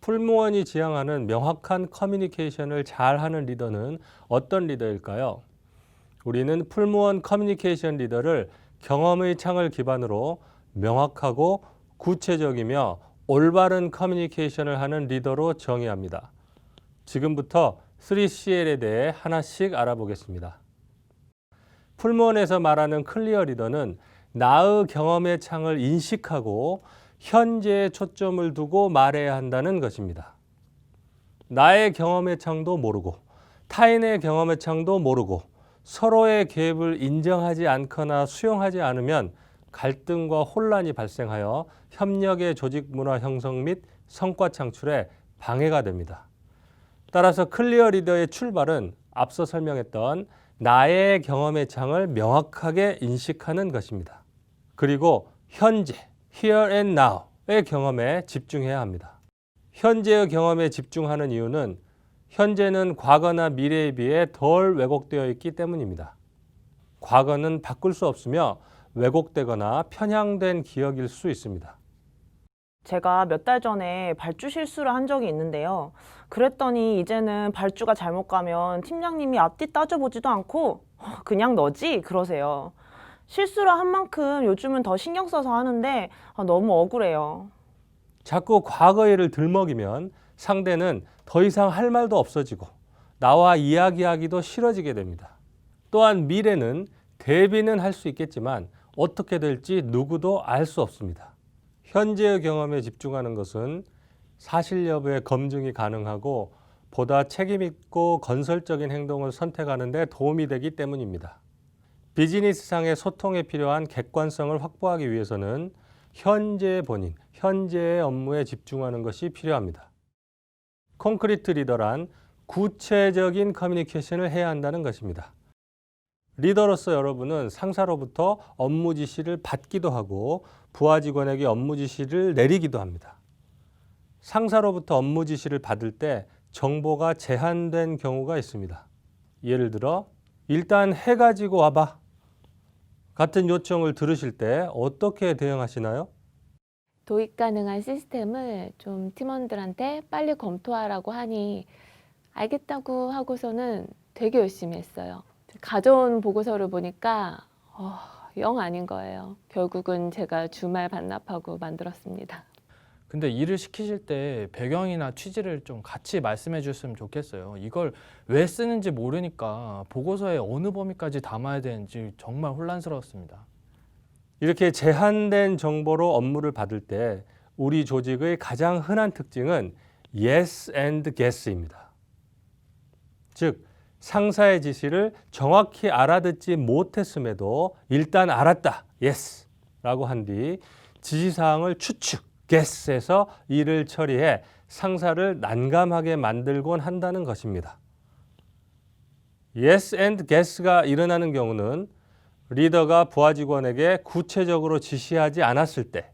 풀무원이 지향하는 명확한 커뮤니케이션을 잘하는 리더는 어떤 리더일까요? 우리는 풀무원 커뮤니케이션 리더를 경험의 창을 기반으로 명확하고 구체적이며 올바른 커뮤니케이션을 하는 리더로 정의합니다. 지금부터 3CL에 대해 하나씩 알아보겠습니다. 풀무원에서 말하는 클리어 리더는 나의 경험의 창을 인식하고 현재에 초점을 두고 말해야 한다는 것입니다. 나의 경험의 창도 모르고 타인의 경험의 창도 모르고 서로의 갭을 인정하지 않거나 수용하지 않으면 갈등과 혼란이 발생하여 협력의 조직 문화 형성 및 성과 창출에 방해가 됩니다. 따라서 클리어 리더의 출발은 앞서 설명했던 나의 경험의 창을 명확하게 인식하는 것입니다. 그리고 현재, here and now의 경험에 집중해야 합니다. 현재의 경험에 집중하는 이유는 현재는 과거나 미래에 비해 덜 왜곡되어 있기 때문입니다. 과거는 바꿀 수 없으며 왜곡되거나 편향된 기억일 수 있습니다. 제가 몇 달 전에 발주 실수를 한 적이 있는데요. 그랬더니 이제는 발주가 잘못 가면 팀장님이 앞뒤 따져보지도 않고 그냥 너지? 그러세요. 실수를 한 만큼 요즘은 더 신경 써서 하는데 너무 억울해요. 자꾸 과거 일을 들먹이면 상대는 더 이상 할 말도 없어지고 나와 이야기하기도 싫어지게 됩니다. 또한 미래는 대비는 할 수 있겠지만 어떻게 될지 누구도 알 수 없습니다. 현재의 경험에 집중하는 것은 사실 여부의 검증이 가능하고 보다 책임 있고 건설적인 행동을 선택하는 데 도움이 되기 때문입니다. 비즈니스상의 소통에 필요한 객관성을 확보하기 위해서는 현재의 본인, 현재의 업무에 집중하는 것이 필요합니다. 콘크리트 리더란 구체적인 커뮤니케이션을 해야 한다는 것입니다. 리더로서 여러분은 상사로부터 업무 지시를 받기도 하고 부하 직원에게 업무 지시를 내리기도 합니다. 상사로부터 업무 지시를 받을 때 정보가 제한된 경우가 있습니다. 예를 들어 일단 해가지고 와봐 같은 요청을 들으실 때 어떻게 대응하시나요? 도입 가능한 시스템을 좀 팀원들한테 빨리 검토하라고 하니 알겠다고 하고서는 되게 열심히 했어요. 가져온 보고서를 보니까 영 아닌 거예요. 결국은 제가 주말 반납하고 만들었습니다. 근데 일을 시키실 때 배경이나 취지를 좀 같이 말씀해 주셨으면 좋겠어요. 이걸 왜 쓰는지 모르니까 보고서에 어느 범위까지 담아야 되는지 정말 혼란스러웠습니다. 이렇게 제한된 정보로 업무를 받을 때 우리 조직의 가장 흔한 특징은 yes and guess입니다. 즉 상사의 지시를 정확히 알아듣지 못했음에도 일단 알았다, yes 라고 한 뒤 지시사항을 추측, guess해서 일을 처리해 상사를 난감하게 만들곤 한다는 것입니다. yes and guess가 일어나는 경우는 리더가 부하 직원에게 구체적으로 지시하지 않았을 때,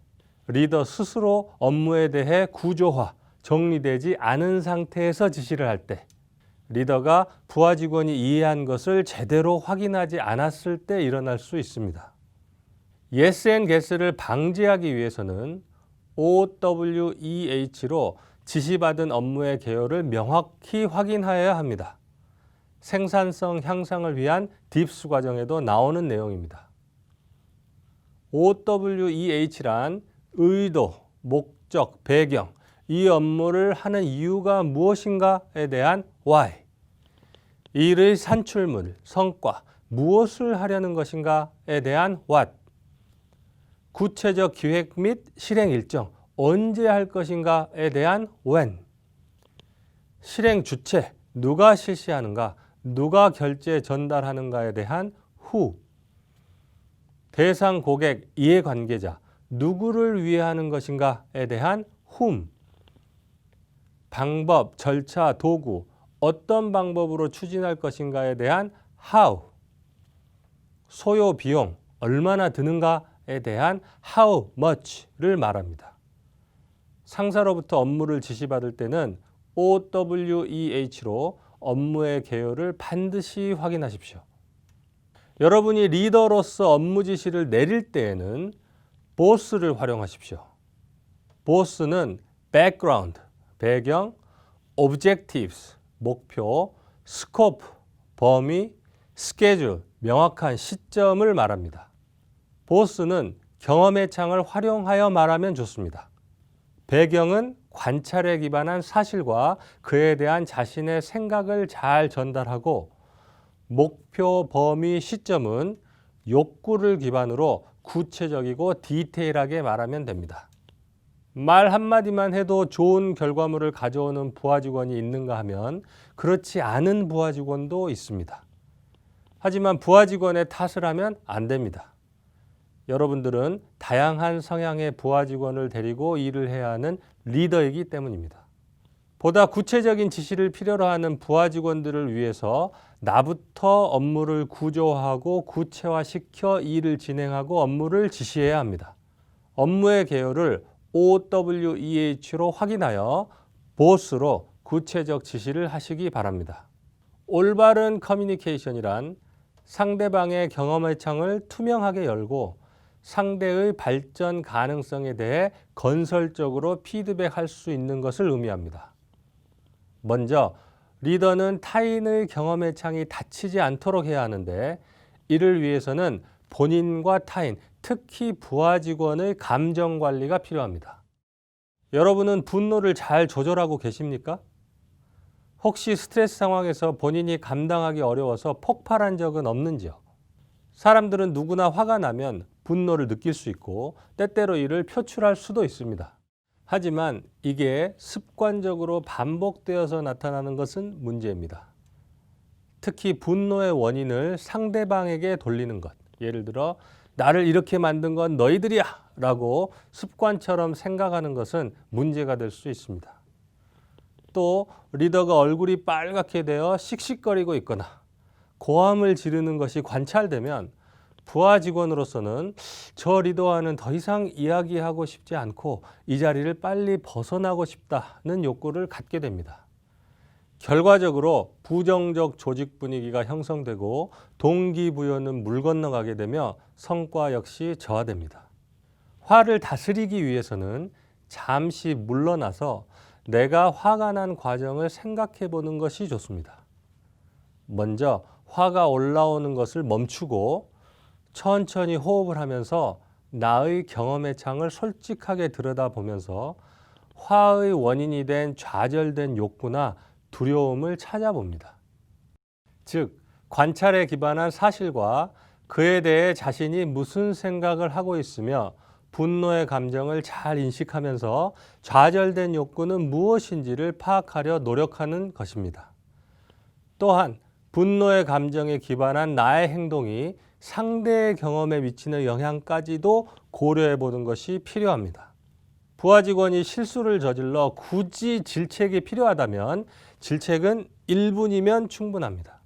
리더 스스로 업무에 대해 구조화, 정리되지 않은 상태에서 지시를 할 때, 리더가 부하 직원이 이해한 것을 제대로 확인하지 않았을 때 일어날 수 있습니다. yes and guess를 방지하기 위해서는 OWEH로 지시받은 업무의 개요를 명확히 확인하여야 합니다. 생산성 향상을 위한 딥스 과정에도 나오는 내용입니다. OWEH란 의도, 목적, 배경, 이 업무를 하는 이유가 무엇인가에 대한 why, 일의 산출물, 성과, 무엇을 하려는 것인가에 대한 what, 구체적 기획 및 실행 일정, 언제 할 것인가에 대한 when, 실행 주체, 누가 실시하는가, 누가 결제 전달하는가에 대한 who, 대상 고객, 이해관계자, 누구를 위해 하는 것인가에 대한 whom, 방법, 절차, 도구, 어떤 방법으로 추진할 것인가에 대한 how, 소요, 비용, 얼마나 드는가에 대한 how much를 말합니다. 상사로부터 업무를 지시받을 때는 OWEH로 업무의 개요를 반드시 확인하십시오. 여러분이 리더로서 업무 지시를 내릴 때에는 보스를 활용하십시오. 보스는 background, 배경, objectives, 목표, scope, 범위, schedule, 명확한 시점을 말합니다. 보스는 경험의 창을 활용하여 말하면 좋습니다. 배경은 관찰에 기반한 사실과 그에 대한 자신의 생각을 잘 전달하고, 목표, 범위, 시점은 욕구를 기반으로 구체적이고 디테일하게 말하면 됩니다. 말 한마디만 해도 좋은 결과물을 가져오는 부하 직원이 있는가 하면 그렇지 않은 부하 직원도 있습니다. 하지만 부하 직원의 탓을 하면 안 됩니다. 여러분들은 다양한 성향의 부하 직원을 데리고 일을 해야 하는 리더이기 때문입니다. 보다 구체적인 지시를 필요로 하는 부하 직원들을 위해서 나부터 업무를 구조화하고 구체화시켜 일을 진행하고 업무를 지시해야 합니다. 업무의 개요를 OWEH로 확인하여 보스로 구체적 지시를 하시기 바랍니다. 올바른 커뮤니케이션이란 상대방의 경험의 창을 투명하게 열고 상대의 발전 가능성에 대해 건설적으로 피드백할 수 있는 것을 의미합니다. 먼저 리더는 타인의 경험의 창이 닫히지 않도록 해야 하는데, 이를 위해서는 본인과 타인, 특히 부하 직원의 감정 관리가 필요합니다. 여러분은 분노를 잘 조절하고 계십니까? 혹시 스트레스 상황에서 본인이 감당하기 어려워서 폭발한 적은 없는지요? 사람들은 누구나 화가 나면 분노를 느낄 수 있고 때때로 이를 표출할 수도 있습니다. 하지만 이게 습관적으로 반복되어서 나타나는 것은 문제입니다. 특히 분노의 원인을 상대방에게 돌리는 것. 예를 들어 나를 이렇게 만든 건 너희들이야 라고 습관처럼 생각하는 것은 문제가 될 수 있습니다. 또 리더가 얼굴이 빨갛게 되어 씩씩거리고 있거나 고함을 지르는 것이 관찰되면 부하 직원으로서는 저 리더와는 더 이상 이야기하고 싶지 않고 이 자리를 빨리 벗어나고 싶다는 욕구를 갖게 됩니다. 결과적으로 부정적 조직 분위기가 형성되고 동기부여는 물 건너가게 되며 성과 역시 저하됩니다. 화를 다스리기 위해서는 잠시 물러나서 내가 화가 난 과정을 생각해 보는 것이 좋습니다. 먼저 화가 올라오는 것을 멈추고 천천히 호흡을 하면서 나의 경험의 창을 솔직하게 들여다보면서 화의 원인이 된 좌절된 욕구나 두려움을 찾아봅니다. 즉, 관찰에 기반한 사실과 그에 대해 자신이 무슨 생각을 하고 있으며 분노의 감정을 잘 인식하면서 좌절된 욕구는 무엇인지를 파악하려 노력하는 것입니다. 또한 분노의 감정에 기반한 나의 행동이 상대의 경험에 미치는 영향까지도 고려해 보는 것이 필요합니다. 부하 직원이 실수를 저질러 굳이 질책이 필요하다면 질책은 1분이면 충분합니다.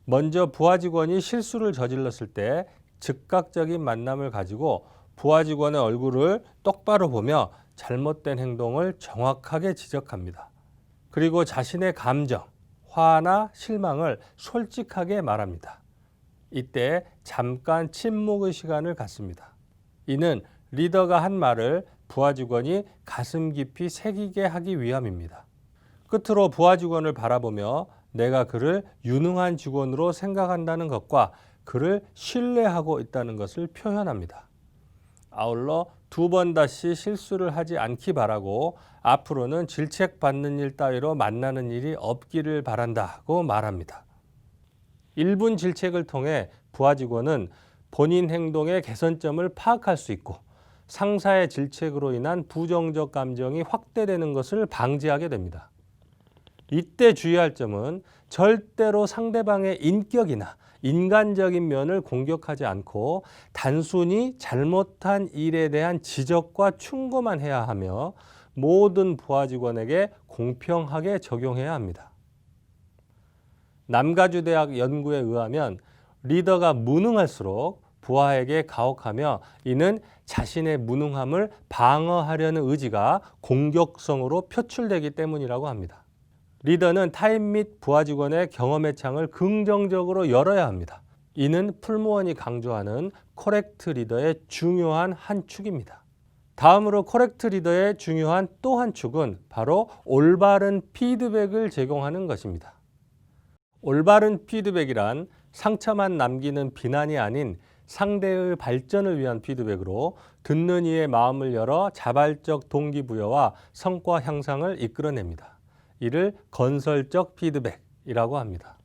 먼저 부하 직원이 실수를 저질렀을 때 즉각적인 만남을 가지고 부하 직원의 얼굴을 똑바로 보며 잘못된 행동을 정확하게 지적합니다. 그리고 자신의 감정, 화나 실망을 솔직하게 말합니다. 이때 잠깐 침묵의 시간을 갖습니다. 이는 리더가 한 말을 부하 직원이 가슴 깊이 새기게 하기 위함입니다. 끝으로 부하 직원을 바라보며 내가 그를 유능한 직원으로 생각한다는 것과 그를 신뢰하고 있다는 것을 표현합니다. 아울러 2번 다시 실수를 하지 않기 바라고 앞으로는 질책받는 일 따위로 만나는 일이 없기를 바란다고 말합니다. 1분 질책을 통해 부하 직원은 본인 행동의 개선점을 파악할 수 있고 상사의 질책으로 인한 부정적 감정이 확대되는 것을 방지하게 됩니다. 이때 주의할 점은 절대로 상대방의 인격이나 인간적인 면을 공격하지 않고 단순히 잘못한 일에 대한 지적과 충고만 해야 하며 모든 부하 직원에게 공평하게 적용해야 합니다. 남가주대학 연구에 의하면 리더가 무능할수록 부하에게 가혹하며 이는 자신의 무능함을 방어하려는 의지가 공격성으로 표출되기 때문이라고 합니다. 리더는 타인 및 부하 직원의 경험의 창을 긍정적으로 열어야 합니다. 이는 풀무원이 강조하는 코렉트 리더의 중요한 한 축입니다. 다음으로 코렉트 리더의 중요한 또 한 축은 바로 올바른 피드백을 제공하는 것입니다. 올바른 피드백이란 상처만 남기는 비난이 아닌 상대의 발전을 위한 피드백으로 듣는 이의 마음을 열어 자발적 동기부여와 성과 향상을 이끌어냅니다. 이를 건설적 피드백이라고 합니다.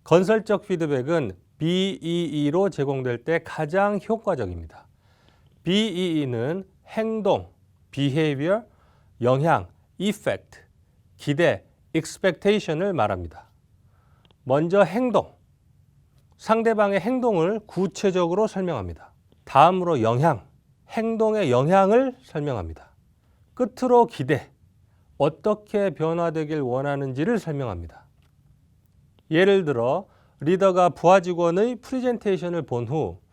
건설적 피드백은 BEE로 제공될 때 가장 효과적입니다. BEE는 행동, behavior, 영향, effect, 기대, expectation을 말합니다. 먼저 행동, 상대방의 행동을 구체적으로 설명합니다. 다음으로 영향, 행동의 영향을 설명합니다. 끝으로 기대, 어떻게 변화되길 원하는지를 설명합니다. 예를 들어 리더가 부하 직원의 프레젠테이션을 본 후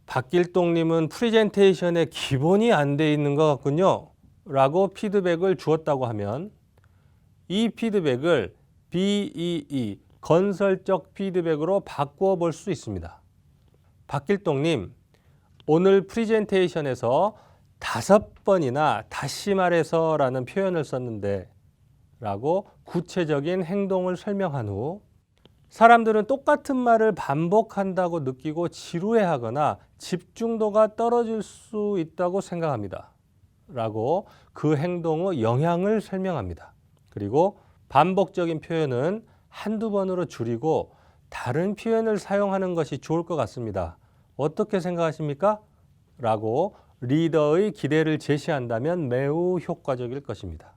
박길동님은 프레젠테이션에 기본이 안 돼 있는 것 같군요 라고 피드백을 주었다고 하면 이 피드백을 BEE, 건설적 피드백으로 바꾸어 볼 수 있습니다. 박길동님, 오늘 프레젠테이션에서 5번이나 다시 말해서 라는 표현을 썼는데 라고 구체적인 행동을 설명한 후 사람들은 똑같은 말을 반복한다고 느끼고 지루해하거나 집중도가 떨어질 수 있다고 생각합니다. 라고 그 행동의 영향을 설명합니다. 그리고 반복적인 표현은 한두 번으로 줄이고 다른 표현을 사용하는 것이 좋을 것 같습니다. 어떻게 생각하십니까? 라고 리더의 기대를 제시한다면 매우 효과적일 것입니다.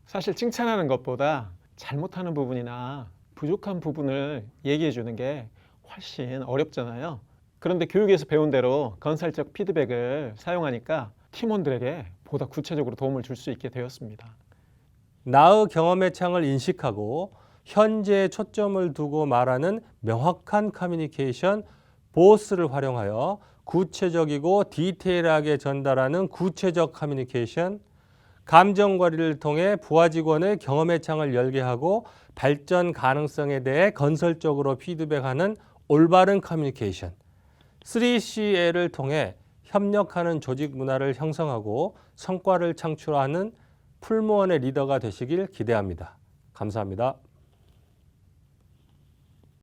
사실 칭찬하는 것보다 잘못하는 부분이나 부족한 부분을 얘기해 주는 게 훨씬 어렵잖아요. 그런데 교육에서 배운 대로 건설적 피드백을 사용하니까 팀원들에게 보다 구체적으로 도움을 줄 수 있게 되었습니다. 나의 경험의 창을 인식하고 현재에 초점을 두고 말하는 명확한 커뮤니케이션, 보스를 활용하여 구체적이고 디테일하게 전달하는 구체적 커뮤니케이션, 감정 관리를 통해 부하 직원의 경험의 창을 열게 하고 발전 가능성에 대해 건설적으로 피드백하는 올바른 커뮤니케이션, 3CL을 통해 협력하는 조직 문화를 형성하고 성과를 창출하는 풀무원의 리더가 되시길 기대합니다. 감사합니다.